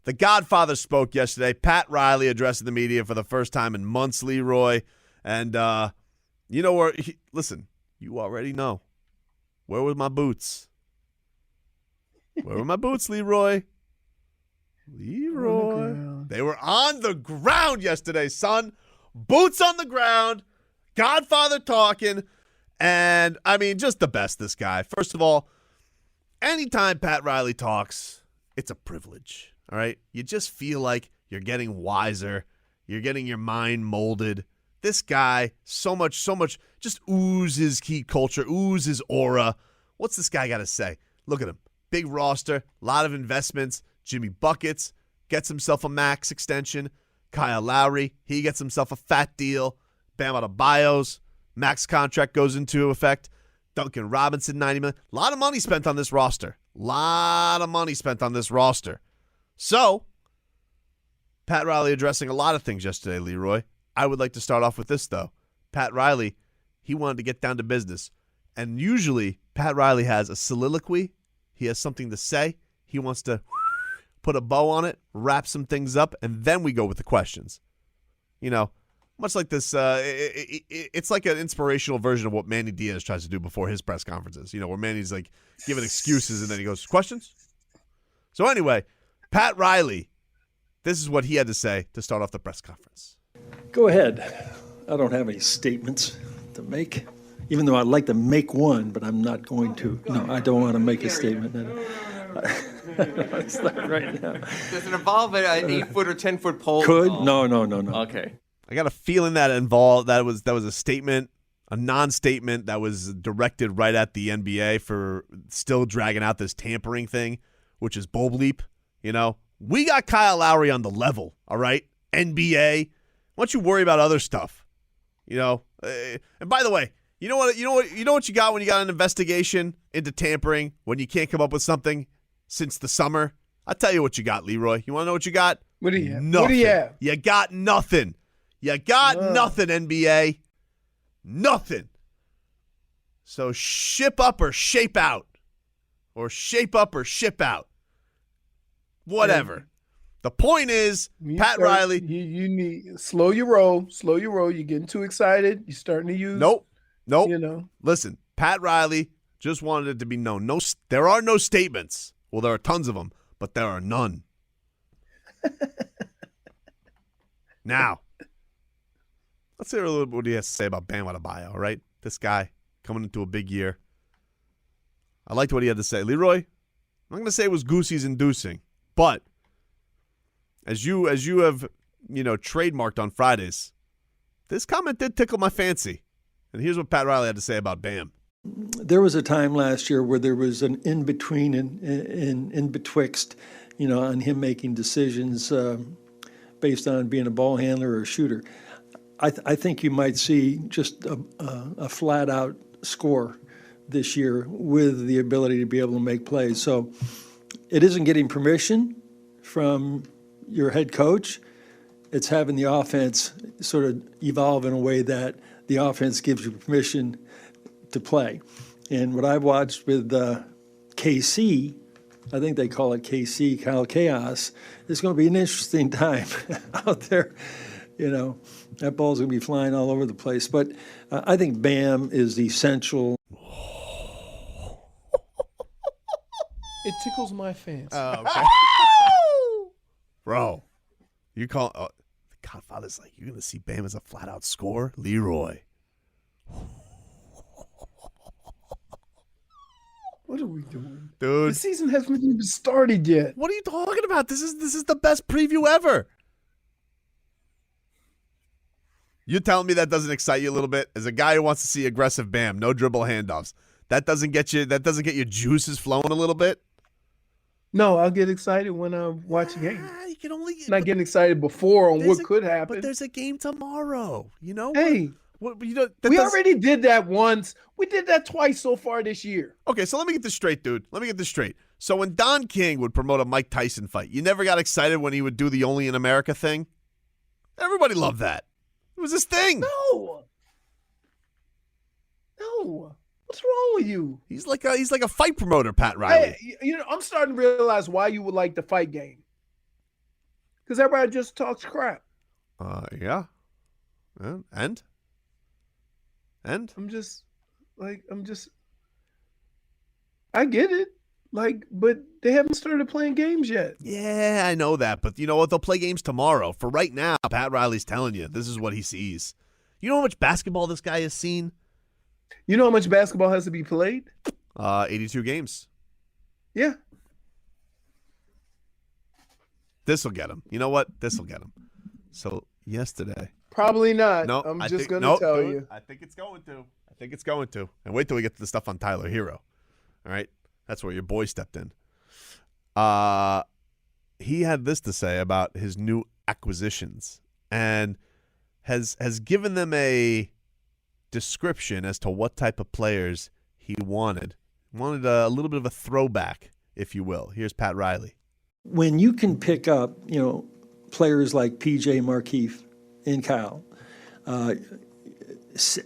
The Godfather spoke yesterday. Pat Riley addressing the media for the first time in months, Leroy. And you know where listen, you already know. Where were my boots? Where were my boots, Leroy? Leroy. They were on the ground yesterday, son. Boots on the ground. Godfather talking. And, I mean, just the best, this guy. First of all, anytime Pat Riley talks, it's a privilege, all right? You just feel like you're getting wiser. You're getting your mind molded. This guy, so much, just oozes heat culture, oozes aura. What's this guy got to say? Look at him. Big roster, a lot of investments. Jimmy Buckets gets himself a max extension. Kyle Lowry, he gets himself a fat deal. Bam Adebayo's max contract goes into effect. Duncan Robinson, $90 million. A lot of money spent on this roster. So, Pat Riley addressing a lot of things yesterday, Leroy. I would like to start off with this, though. Pat Riley, he wanted to get down to business. And usually, Pat Riley has a soliloquy. He has something to say. He wants to put a bow on it, wrap some things up, and then we go with the questions. You know, much like this, it's like an inspirational version of what Manny Diaz tries to do before his press conferences. You know, where Manny's like giving excuses and then he goes, questions? So anyway, Pat Riley, this is what he had to say to start off the press conference. Go ahead. I don't have any statements to make, even though I'd like to make one, but I'm not going to. No, I don't want to make a statement. It's not right now. Does it involve an 8-foot or 10-foot pole? Could? No. Okay. I got a feeling that was a statement, a non-statement that was directed right at the NBA for still dragging out this tampering thing, which is bull bleep. You know, we got Kyle Lowry on the level, all right? NBA. Why don't you worry about other stuff? You know, and by the way, you know what you got when you got an investigation into tampering when you can't come up with something since the summer? I'll tell you what you got, Leroy. You want to know what you got? What do you have? Nothing. What do you have? You got nothing. You got nothing, NBA. Nothing. So ship up or shape out. Or shape up or ship out. Whatever. The point is, Pat Riley. You need slow your roll. Slow your roll. You're getting too excited. You're starting to use. Nope. You know. Listen, Pat Riley just wanted it to be known. No, there are no statements. Well, there are tons of them, but there are none. Now, let's hear a little bit what he has to say about Bam Adebayo, all right? This guy coming into a big year. I liked what he had to say. Leroy, I'm not going to say it was Goosey's inducing, but as you have, trademarked on Fridays, this comment did tickle my fancy. And here's what Pat Riley had to say about Bam. There was a time last year where there was an in-between and in-betwixt, on him making decisions based on being a ball handler or a shooter. I think you might see just a flat-out score this year with the ability to be able to make plays. So it isn't getting permission from your head coach. It's having the offense sort of evolve in a way that the offense gives you permission to play. And what I've watched with KC, I think they call it KC, Kyle Chaos, it's going to be an interesting time out there. That ball's going to be flying all over the place. But I think Bam is essential. It tickles my fancy. Oh, okay. Bro, you call the Godfather's like, you're going to see Bam as a flat-out scorer? Leroy. What are we doing? Dude. The season hasn't even started yet. What are you talking about? This is the best preview ever. You telling me that doesn't excite you a little bit? As a guy who wants to see aggressive Bam, no dribble handoffs, that doesn't get your juices flowing a little bit? No, I'll get excited when I watch a game. You can only not getting excited before on what could happen. But there's a game tomorrow. Hey, we already did that once. We did that twice so far this year. Okay, so let me get this straight, dude. Let me get this straight. So when Don King would promote a Mike Tyson fight, you never got excited when he would do the Only in America thing? Everybody loved that. It was his thing. No. What's wrong with you? He's like a fight promoter, Pat Riley. I'm starting to realize why you would like the fight game. Because everybody just talks crap. Yeah. And? I get it. But they haven't started playing games yet. Yeah, I know that. But you know what? They'll play games tomorrow. For right now, Pat Riley's telling you this is what he sees. You know how much basketball this guy has seen? You know how much basketball has to be played? 82 games. Yeah. This will get him. You know what? This will get him. So yesterday. Probably not. No, I'm just going to tell you. I think it's going to. And wait till we get to the stuff on Tyler Herro. All right? That's where your boy stepped in. He had this to say about his new acquisitions and has given them a description as to what type of players he wanted. Wanted a little bit of a throwback, if you will. Here's Pat Riley. When you can pick up, players like PJ Markeith and Kyle,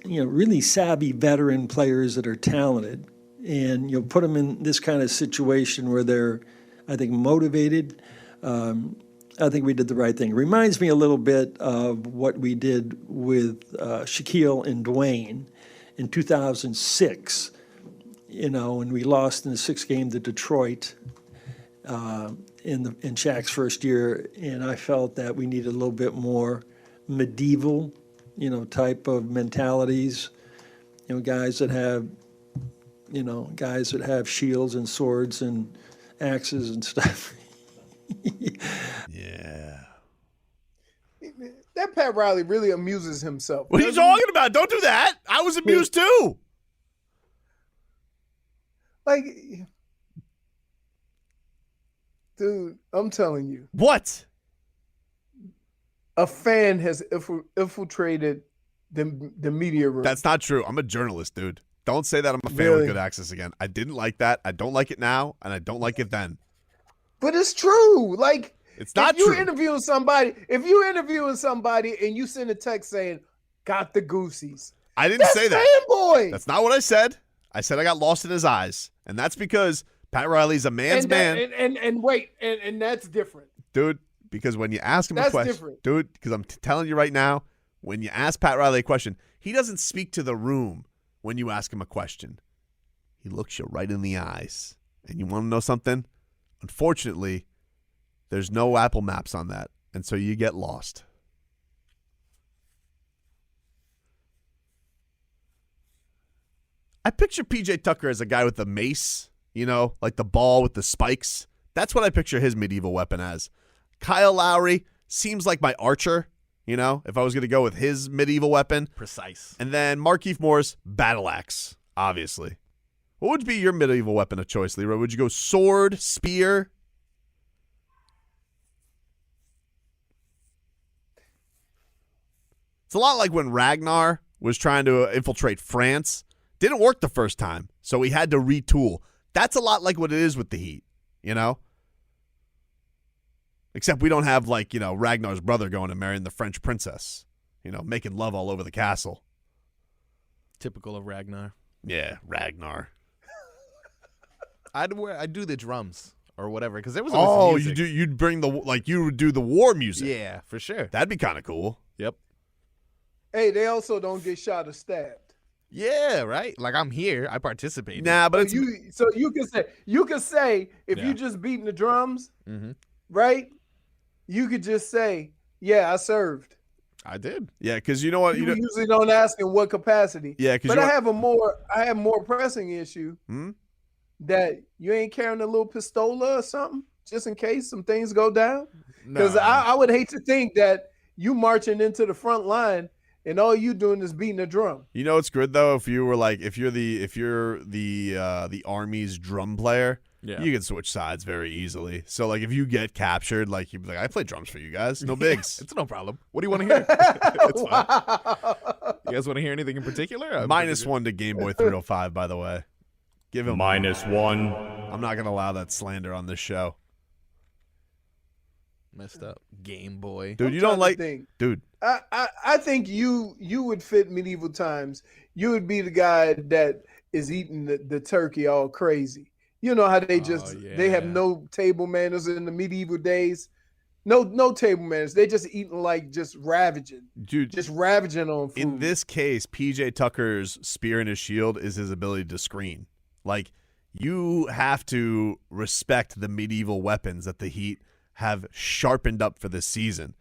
really savvy veteran players that are talented, and put them in this kind of situation where they're, I think, motivated. I think we did the right thing. Reminds me a little bit of what we did with Shaquille and Dwayne in 2006. When we lost in the 6th game to Detroit in Shaq's first year, and I felt that we needed a little bit more medieval, type of mentalities. Guys that have shields and swords and axes and stuff. Yeah. That Pat Riley really amuses himself. What are you talking about? Don't do that. I was amused too. Dude, I'm telling you. What? A fan has infiltrated the media room. That's not true. I'm a journalist, dude. Don't say that I'm a fan with good access again. I didn't like that. I don't like it now, and I don't like it then. But it's true. It's not true. if you're interviewing somebody and you send a text saying, "Got the Goosies." I didn't say that. Fanboy. That's not what I said. I said I got lost in his eyes, and that's because Pat Riley's a man's man. And that's different, dude. Because when you ask him a question, different. Dude, because I'm telling you right now, when you ask Pat Riley a question, he doesn't speak to the room when you ask him a question. He looks you right in the eyes. And you want to know something? Unfortunately, there's no Apple Maps on that, and so you get lost. I picture PJ Tucker as a guy with a mace, like the ball with the spikes. That's what I picture his medieval weapon as. Kyle Lowry seems like my archer, if I was going to go with his medieval weapon. Precise. And then Markieff Morris, battle axe, obviously. What would be your medieval weapon of choice, Leroy? Would you go sword, spear? It's a lot like when Ragnar was trying to infiltrate France. Didn't work the first time, so he had to retool. That's a lot like what it is with the Heat, Except we don't have, Ragnar's brother going and marrying the French princess, making love all over the castle. Typical of Ragnar. Yeah, Ragnar. I'd do the drums or whatever, because there was music. You'd bring you would do the war music. Yeah, for sure. That'd be kind of cool. Yep. Hey, they also don't get shot or stabbed. Yeah, right. I'm here. I participate. Nah, but so you can say if you just beating the drums, right? You could just say, "Yeah, I served." I did. Yeah, because you know what? You usually don't ask in what capacity. Yeah, but I have more pressing issue that you ain't carrying a little pistola or something just in case some things go down. Because I would hate to think that you marching into the front line and all you doing is beating a drum. You know it's good though if you're the Army's drum player. Yeah. You can switch sides very easily. So, if you get captured, you'd be like, I play drums for you guys. No bigs. It's no problem. What do you want to hear? It's fine. You guys want to hear anything in particular? -1 to Game Boy 305, by the way. Give him -1. I'm not going to allow that slander on this show. Messed up. Game Boy. Dude, you don't like... Dude. I think you would fit medieval times. You would be the guy that is eating the turkey all crazy. You know how they they have no table manners in the medieval days. No table manners. They just eating like just ravaging. Dude, just ravaging on food. in this case, PJ Tucker's spear in his shield is his ability to screen. Like, you have to respect the medieval weapons that the Heat have sharpened up for this season.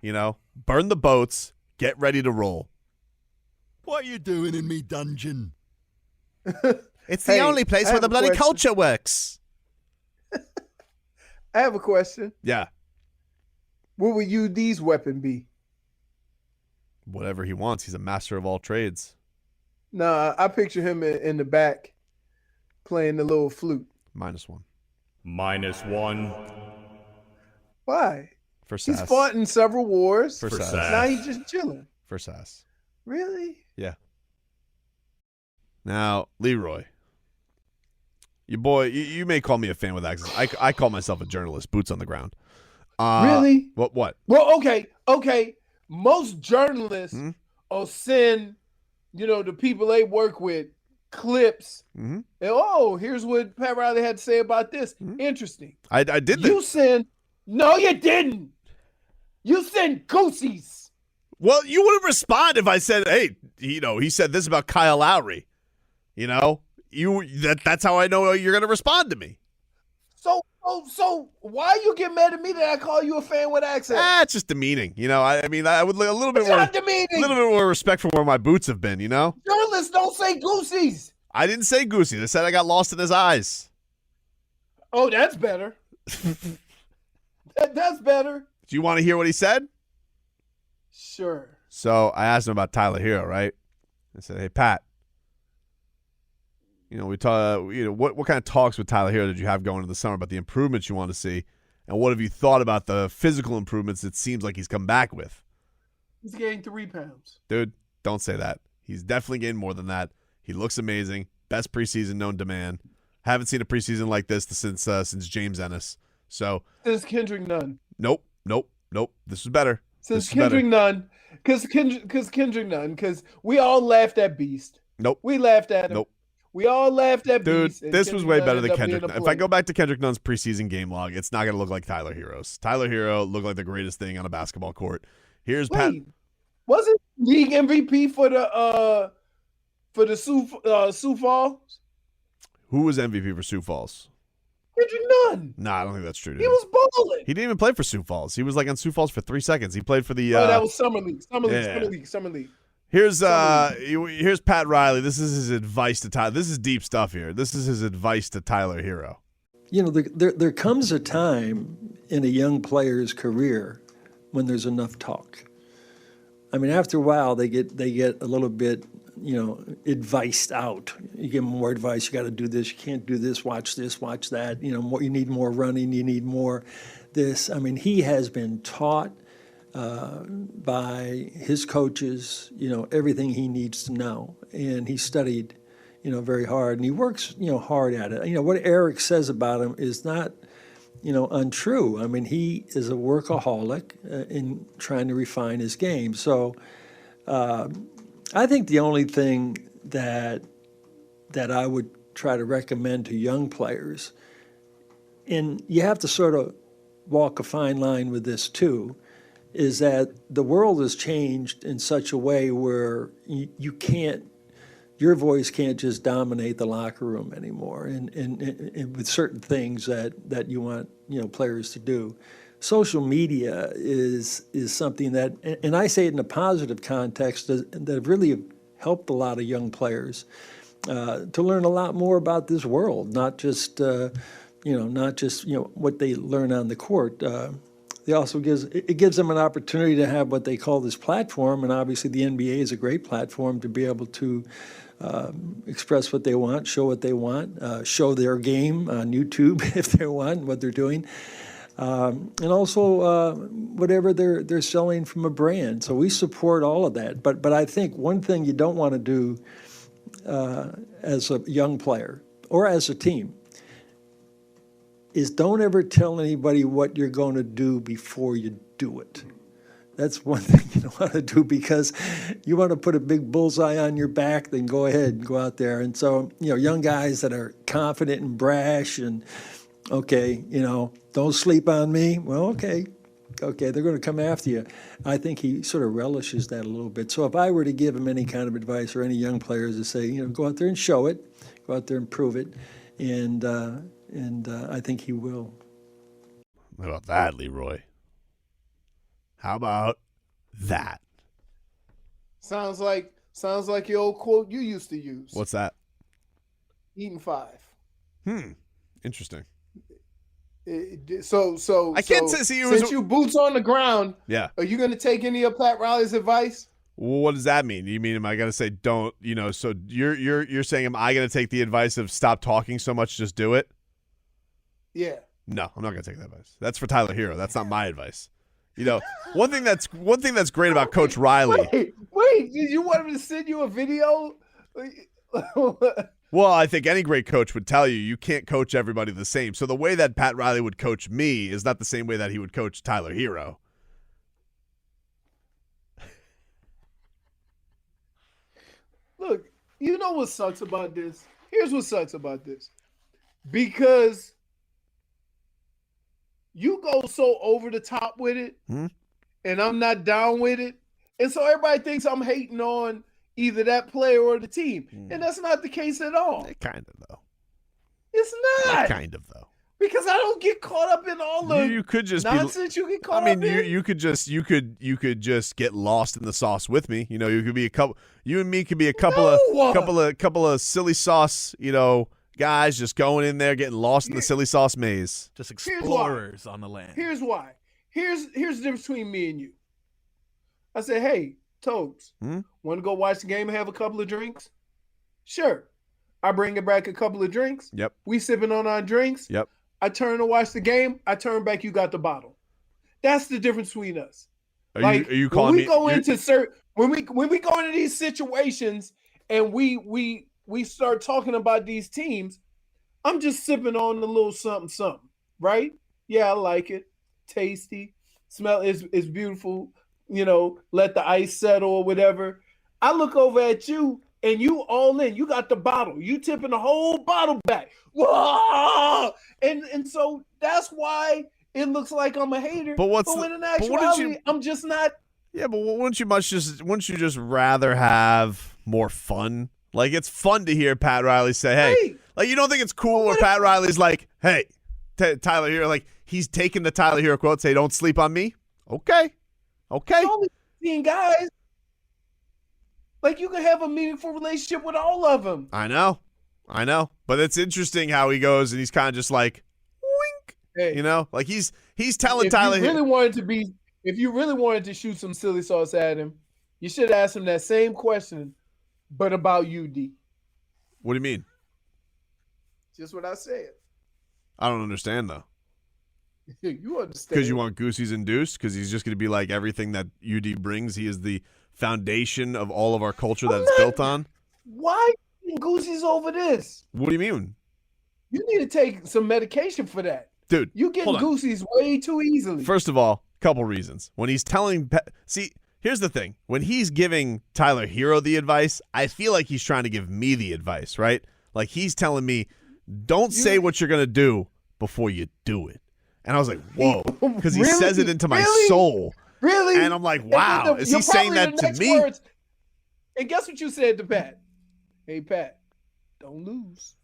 You know, burn the boats, get ready to roll. What are you doing in me dungeon? It's the only place where the bloody culture works. I have a question. Yeah. What would UD's weapon be? Whatever he wants. He's a master of all trades. Nah, I picture him in the back playing the little flute. -1. -1. Why? For sass. He's fought in several wars. For sass. Now he's just chilling. For sass. Really? Yeah. Now, Leroy. Your boy, you may call me a fan with access. I call myself a journalist, boots on the ground. Really? What? Well, okay. Most journalists will send, the people they work with clips. Mm-hmm. And, here's what Pat Riley had to say about this. Mm-hmm. Interesting. I did that. No, you didn't. You sent goosies. Well, you wouldn't respond if I said, hey, he said this about Kyle Lowry. That's how I know you're going to respond to me. So why you get mad at me that I call you a fan with access? It's just demeaning. I would like a little bit more respect for where my boots have been, Journalists don't say goosies. I didn't say goosey. I said I got lost in his eyes. Oh, that's better. That's better. Do you want to hear what he said? Sure. So I asked him about Tyler Herro, right? I said, hey, Pat, we talk. What kind of talks with Tyler Herro did you have going into the summer about the improvements you want to see, and what have you thought about the physical improvements it seems like he's come back with? He's gained 3 pounds. Dude, don't say that. He's definitely gained more than that. He looks amazing. Best preseason known to man. Haven't seen a preseason like this since James Ennis. So since Kendrick Nunn. Nope. This was better. Since Kendrick Nunn, because Kendrick Nunn, because we all laughed at Beast. Nope. We laughed at him. Nope. We all laughed at Beast. Dude, this was way better than Kendrick Nunn. If I go back to Kendrick Nunn's preseason game log, it's not going to look like Tyler Herro's. Tyler Herro looked like the greatest thing on a basketball court. Pat. Wasn't league MVP for the Sioux Falls? Who was MVP for Sioux Falls? Kendrick Nunn. Nah, I don't think that's true. He was balling. He didn't even play for Sioux Falls. He was like on Sioux Falls for 3 seconds. He played for the. That was Summer League. Here's Pat Riley. This is his advice to Tyler. This is deep stuff here. This is his advice to Tyler Herro. There comes a time in a young player's career when there's enough talk. I mean, after a while, they get a little bit, advised out. You give them more advice. You got to do this. You can't do this. Watch this. Watch that. More, you need more running. You need more this. I mean, he has been taught by his coaches, everything he needs to know, and he studied, very hard, and he works, hard at it. What Eric says about him is not, untrue. I mean, he is a workaholic in trying to refine his game. So I think the only thing that I would try to recommend to young players, and you have to sort of walk a fine line with this too, is that the world has changed in such a way where your voice can't just dominate the locker room anymore, and with certain things that you want players to do. Social media is something that, and I say it in a positive context, that really have helped a lot of young players to learn a lot more about this world, not just what they learn on the court. It also gives them an opportunity to have what they call this platform, and obviously the NBA is a great platform to be able to express what they want, show what they want, show their game on YouTube if they want, what they're doing, and also whatever they're selling from a brand. So we support all of that. But I think one thing you don't want to do as a young player or as a team is don't ever tell anybody what you're going to do before you do it. That's one thing you don't want to do, because you want to put a big bullseye on your back, then go ahead and go out there. And so, young guys that are confident and brash and, okay, don't sleep on me. Well, okay, okay, they're going to come after you. I think he sort of relishes that a little bit. So if I were to give him any kind of advice or any young players to say, go out there and show it, go out there and prove it, and I think he will. How about that, Leroy? How about that? Sounds like your old quote you used to use. What's that? Eating 5. Interesting. So I can't say since you boots on the ground. Yeah. Are you going to take any of Pat Riley's advice? Well, what does that mean? You mean am I going to say don't? So you're saying am I going to take the advice of stop talking so much, just do it? Yeah. No, I'm not going to take that advice. That's for Tyler Herro. That's not my advice. One thing that's great about Coach Riley. Wait, did you want him to send you a video? Well, I think any great coach would tell you can't coach everybody the same. So the way that Pat Riley would coach me is not the same way that he would coach Tyler Herro. Look, you know what sucks about this? Here's what sucks about this. Because you go so over the top with it, and I'm not down with it. And so everybody thinks I'm hating on either that player or the team. And that's not the case at all. Kind of, though. It's not. Kind of, though. Because I don't get caught up in all the you could just nonsense you get caught up in. you could just get lost in the sauce with me. You could be you and me could be a couple of silly sauce, guys just going in there getting lost in the silly sauce maze. Just explorers on the land. Here's why. Here's the difference between me and you. I said, hey, Tobes, want to go watch the game and have a couple of drinks? Sure. I bring it back a couple of drinks. Yep. We sipping on our drinks. Yep. I turn to watch the game. I turn back. You got the bottle. That's the difference between us. Are you calling me? When we go into these situations and we start talking about these teams, I'm just sipping on a little something, right? Yeah, I like it. Tasty. Smell is beautiful. Let the ice settle or whatever. I look over at you and you all in. You got the bottle. You tipping the whole bottle back. Whoa! And so that's why it looks like I'm a hater. But in actuality, I'm just not. Yeah, but wouldn't you just rather have more fun? Like, it's fun to hear Pat Riley say, hey. Like, you don't think it's cool where Pat Riley's like, hey, Tyler Herro, like, he's taking the Tyler Herro quote, say, don't sleep on me? Okay. Only 15 guys. Like, you can have a meaningful relationship with all of them. I know. But it's interesting how he goes and he's kind of just like, wink. Hey, like he's telling Tyler. If you really wanted to shoot some silly sauce at him, you should ask him that same question, but about UD. What do you mean? Just what I said. I don't understand, though. You understand. Because you want Goosey's induced? Because he's just going to be like everything that UD brings. He is the foundation of all of our culture that it's built on. Why Goosey's over this? What do you mean? You need to take some medication for that. Dude, you getting Goosey's way too easily. First of all, couple reasons. When he's telling here's the thing. When he's giving Tyler Herro the advice, I feel like he's trying to give me the advice, right? Like he's telling me, don't say what you're going to do before you do it. And I was like, whoa, because he says it into my soul. Really? And I'm like, wow, is he saying that to me? Words, and guess what you said to Pat? Hey, Pat, don't lose.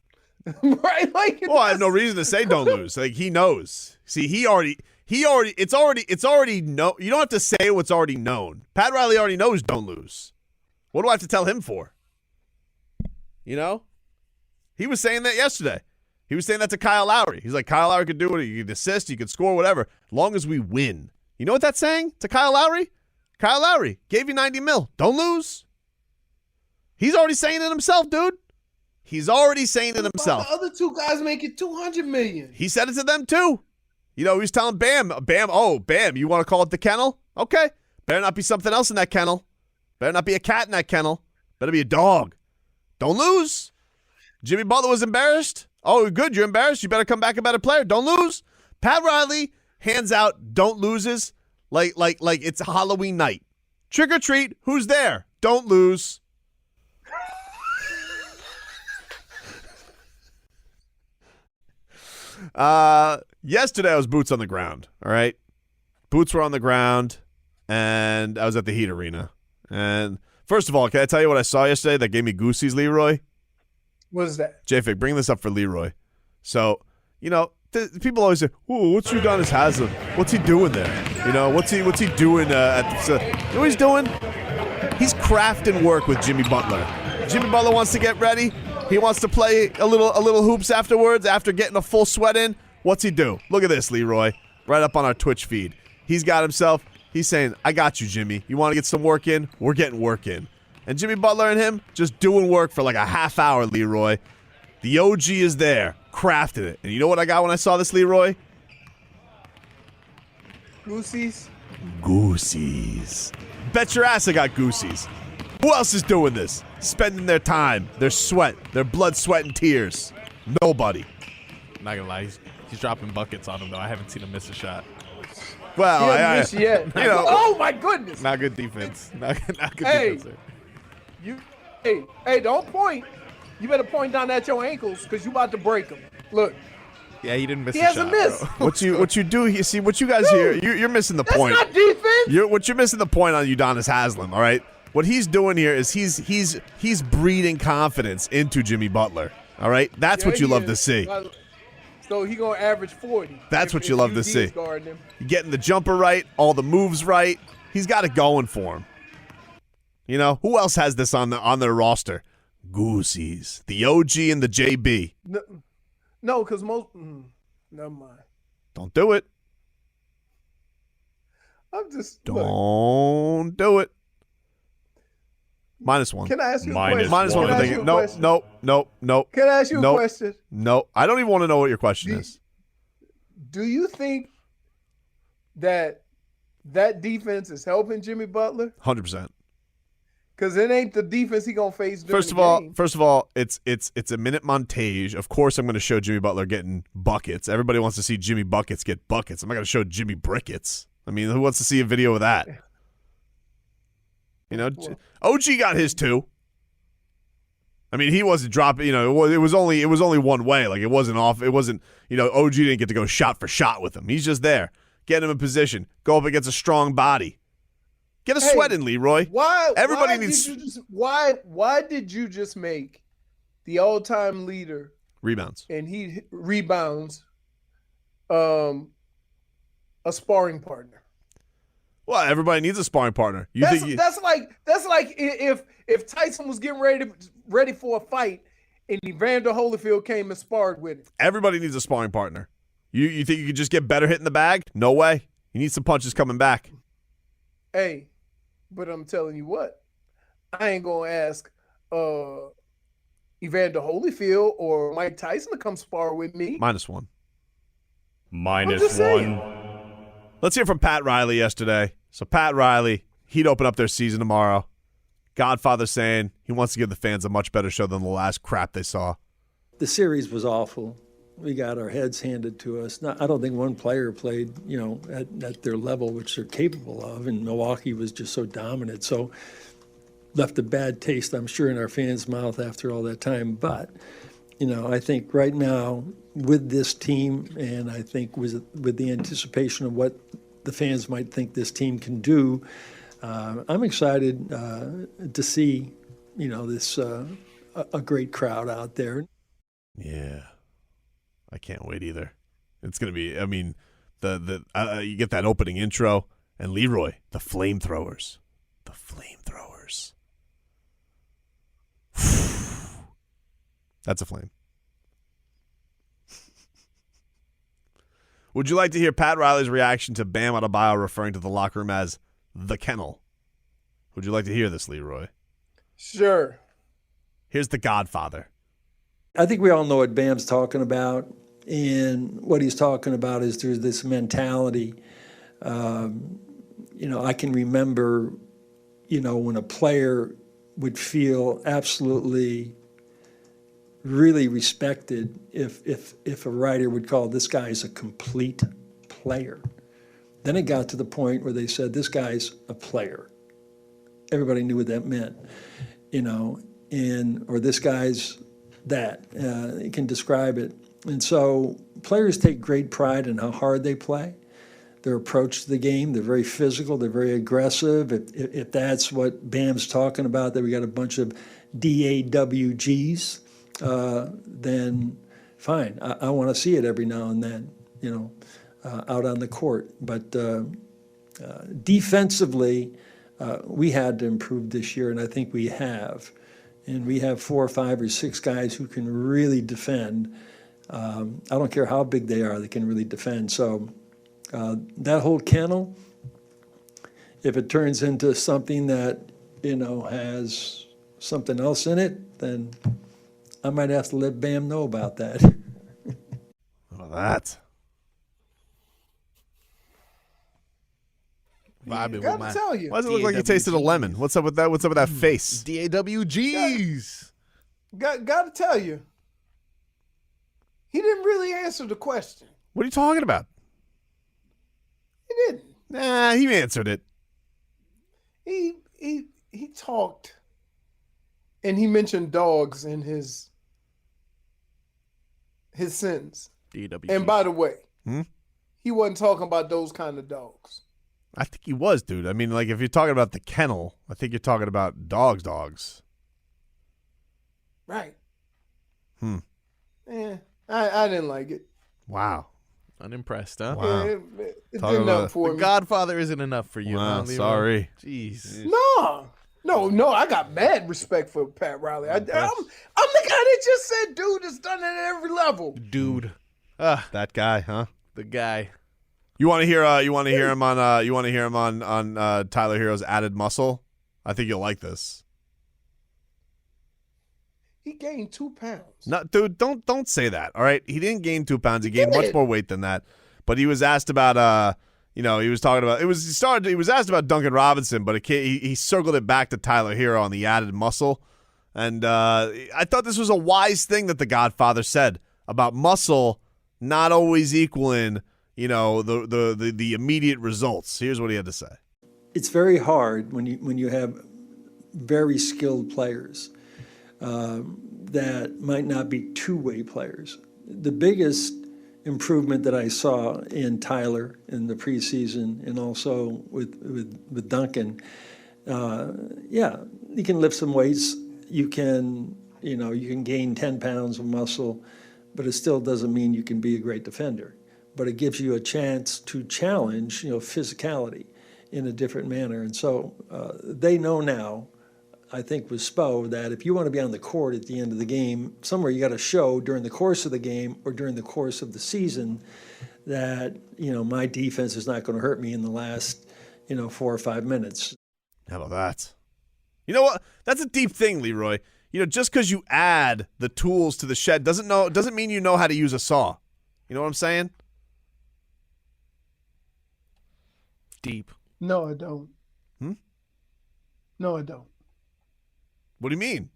Right? Like, well, I have no reason to say don't lose. Like, he knows. See, it's already no. You don't have to say what's already known. Pat Riley already knows don't lose. What do I have to tell him for? He was saying that yesterday. He was saying that to Kyle Lowry. He's like, Kyle Lowry could do it. You could assist. You could score, whatever. As long as we win. You know what that's saying to Kyle Lowry? Kyle Lowry gave you $90 million. Don't lose. He's already saying it himself, dude. He's already saying it himself. The other two guys making $200 million. He said it to them, too. He was telling Bam, Bam, you want to call it the kennel? Okay. Better not be something else in that kennel. Better not be a cat in that kennel. Better be a dog. Don't lose. Jimmy Butler was embarrassed. Oh, good. You're embarrassed. You better come back a better player. Don't lose. Pat Riley hands out don't loses like it's Halloween night. Trick or treat. Who's there? Don't lose. Yesterday I was boots on the ground. All right. Boots were on the ground, and I was at the Heat Arena. And first of all, can I tell you what I saw yesterday that gave me goosies, Leroy? What is that? J-Fig, bring this up for Leroy. So, people always say, "Ooh, what's Udonis Haslem? What's he doing there? What's he doing at the?" You know what he's doing? He's crafting work with Jimmy Butler. Jimmy Butler wants to get ready. He wants to play a little hoops afterwards after getting a full sweat in. What's he do? Look at this, Leroy, right up on our Twitch feed. He's got himself. He's saying, "I got you, Jimmy. You want to get some work in? We're getting work in." And Jimmy Butler and him just doing work for like a half hour, Leroy. The OG is there, crafted it. And you know what I got when I saw this, Leroy? Goosies? Goosies. Bet your ass I got goosies. Who else is doing this? Spending their time, their sweat, their blood, sweat, and tears. Nobody. I'm not gonna lie, he's dropping buckets on him though. I haven't seen him miss a shot. Well, He hasn't missed yet. Oh my goodness! Not good defense. Not good Hey. defense. Hey, don't point. You better point down at your ankles because you about to break them. Look, Yeah, he didn't miss he a hasn't shot. missed. Bro. What you do? You see what you guys hear? You're missing the That's point. not defense. What you're missing the point on Udonis Haslem. All right. What he's doing here is he's breeding confidence into Jimmy Butler. All right. That's Yeah, what you he love is. to see. So he gonna average 40. That's what you love to UD see. is guarding him. Getting the jumper right, all the moves right. He's got it going for him. Who else has this on their roster? Goosies, the OG and the JB. No, because most. Never mind. Don't do it. I'm just. Don't do it. -1. Can I ask you a Minus question? -1 Can for I thinking. Nope. Can I ask you a Nope. question? Nope. I don't even want to know what your question is. Do you think that defense is helping Jimmy Butler? 100%. Because it ain't the defense he gonna face during First the of all, game. it's a minute montage. Of course, I'm going to show Jimmy Butler getting buckets. Everybody wants to see Jimmy buckets get buckets. I'm not going to show Jimmy brickets. I mean, who wants to see a video of that? OG got his too. I mean, he wasn't dropping. It was only one way. Like it wasn't off. It wasn't. OG didn't get to go shot for shot with him. He's just there, get him in position, go up against a strong body. Get a sweat in, Leroy. Why? Everybody why needs Did you just, why did you just make the all-time leader rebounds. and he rebounds a sparring partner? Well, everybody needs a sparring partner. That's like if Tyson was getting ready for a fight and Evander Holyfield came and sparred with him. Everybody needs a sparring partner. You think you could just get better hitting the bag? No way. You need some punches coming back. Hey, but I'm telling you what, I ain't gonna ask Evander Holyfield or Mike Tyson to come spar with me. -1. -1. Let's hear from Pat Riley yesterday. So Pat Riley, he'd open up their season tomorrow. Godfather saying he wants to give the fans a much better show than the last crap they saw. The series was awful. We got our heads handed to us. I don't think one player played, at their level, which they're capable of, and Milwaukee was just so dominant. So left a bad taste, I'm sure, in our fans' mouth after all that time. But, I think right now with this team, and I think with the anticipation of what the fans might think this team can do, I'm excited to see, this a great crowd out there. Yeah. I can't wait either. It's going to be, you get that opening intro, and Leroy, the flamethrowers. The flamethrowers. That's a flame. Would you like to hear Pat Riley's reaction to Bam Adebayo referring to the locker room as the kennel? Would you like to hear this, Leroy? Sure. Here's the Godfather. I think we all know what Bam's talking about, and what he's talking about is there's this mentality. I can remember, when a player would feel absolutely really respected if a writer would call this guy's a complete player. Then it got to the point where they said this guy's a player. Everybody knew what that meant, or this guy's that. You can describe it. And so players take great pride in how hard they play. their approach to the game. They're very physical. They're very aggressive. If that's what Bam's talking about, that we got a bunch of DAWGs, then fine. I want to see it every now and then, out on the court. But defensively, we had to improve this year, and I think we have. And we have 4 or 5 or 6 guys who can really defend. I don't care how big they are, they can really defend. So that whole kennel, if it turns into something that, has something else in it, then I might have to let Bam know about that. Well, that. Vibing with Gotta my tell you. Why does it look like you tasted a lemon? What's up with that? What's up with that face? DAWGs. Gotta tell you. He didn't really answer the question. What are you talking about? He didn't. Nah, he answered it. He talked, and he mentioned dogs in his sentence. DAWGs. And by the way, he wasn't talking about those kind of dogs. I think he was, dude. I mean, like, if you're talking about the kennel, I think you're talking about dogs. Right. I didn't like it. Wow. Unimpressed, huh? Wow. It Talk did about nothing for The me. Godfather isn't enough for you. Wow, huh, Leroy? sorry. Jeez. No, I got mad respect for Pat Riley. I'm the guy that just said dude has done it at every level. Dude. That guy, huh? The guy. You want to hear? You want to hear him on? You want to hear him on Tyler Herro's added muscle? I think you'll like this. He gained 2 pounds. No, dude, don't say that. All right, he didn't gain 2 pounds. He gained much more weight than that. But he was asked about he was talking about He was asked about Duncan Robinson, but he circled it back to Tyler Herro on the added muscle, and I thought this was a wise thing that the Godfather said about muscle not always equaling the immediate results. Here's what he had to say. It's very hard when you have very skilled players that might not be two-way players. The biggest improvement that I saw in Tyler in the preseason and also with Duncan, you can lift some weights. You can gain 10 pounds of muscle, but it still doesn't mean you can be a great defender. But it gives you a chance to challenge, physicality in a different manner. And so they know now, I think with Spo, that if you want to be on the court at the end of the game, somewhere you got to show during the course of the game or during the course of the season that, my defense is not going to hurt me in the last, 4 or 5 minutes. How about that? You know what? That's a deep thing, Leroy. Just because you add the tools to the shed doesn't mean you know how to use a saw. You know what I'm saying? Deep. No, I don't. No, I don't. What do you mean?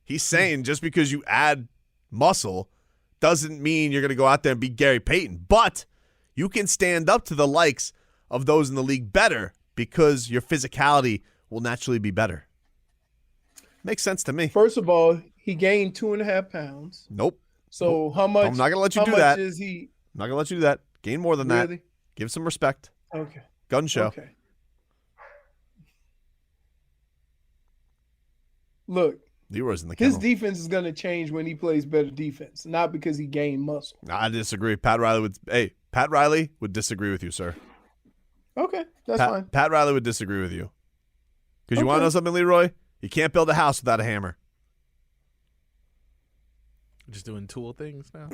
He's saying just because you add muscle doesn't mean you're going to go out there and be Gary Payton. But you can stand up to the likes of those in the league better because your physicality will naturally be better. Makes sense to me. First of all, he gained 2.5 pounds. Nope. So how much? I'm not going to let you how do much that. Is he? I'm not going to let you do that. Gain more than that. Really? Give some respect. Okay. Gun show. Okay. Look, Leroy's in the his kennel. defense is going to change when he plays better defense, not because he gained muscle. I disagree. Pat Riley would disagree with you, sir. Okay, that's fine. Pat Riley would disagree with you. Because you want to Okay. know something, Leroy? You can't build a house without a hammer. Just doing tool things now.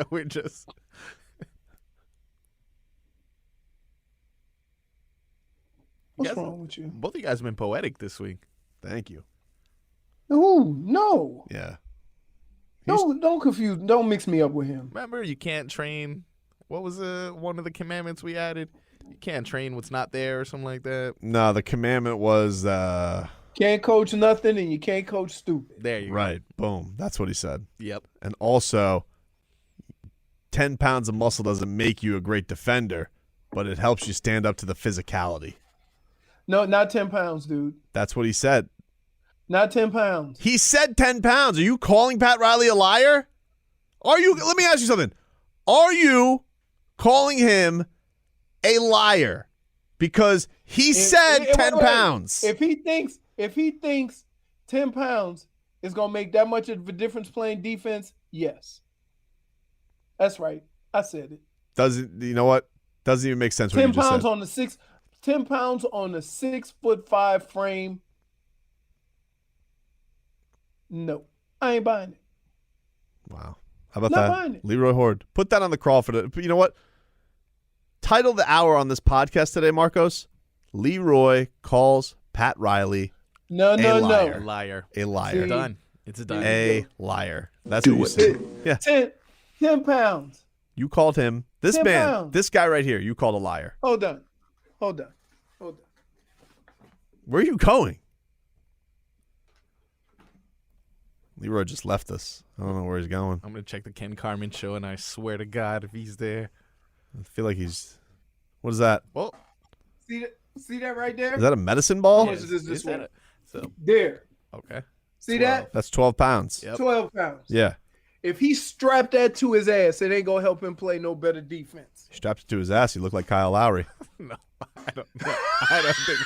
We're just. What's Yes. wrong with you? Both of you guys have been poetic this week. Thank you. Ooh, no. Yeah. Don't confuse. Don't mix me up with him. Remember, you can't train. What was one of the commandments we added? You can't train what's not there or something like that. No, the commandment was Can't coach nothing, and you can't coach stupid. There you right. Boom. That's what he said. go. Yep. And also, 10 pounds of muscle doesn't make you a great defender, but it helps you stand up to the physicality. No, not 10 pounds, dude. That's what he said. Not 10 pounds. He said 10 pounds. Are you calling Pat Riley a liar? Let me ask you something. Are you calling him a liar because he said 10 pounds. If he thinks 10 pounds is gonna make that much of a difference playing defense, yes. That's right. I said it. Doesn't you know what? Doesn't even make sense what 10 you just pounds said. on the 10 pounds on a 6'5" frame. No, I ain't buying it. Wow. How about Not buying that? it. Leroy Horde. Put that on the crawl for the. You know what? Title the hour on this podcast today, Marcos. Leroy calls Pat Riley No. Liar. a liar. See? Done. It's done. A liar. That's Do what you it. said. Yeah. 10 pounds. You called him. This 10 man, pounds. this guy right here, you called a liar. Hold on. Where are you going? Leroy just left us. I don't know where he's going. I'm gonna check the Ken Carmen show, and I swear to God, if he's there. I feel like he's. What is that? Well, See that right there? Is that a medicine ball? How much is this is that one? so There. okay? See that? That's 12 pounds. Yep. 12 pounds. Yeah. If he strapped that to his ass, it ain't gonna help him play no better defense. He strapped it to his ass. He looked like Kyle Lowry. No, I don't. I don't think.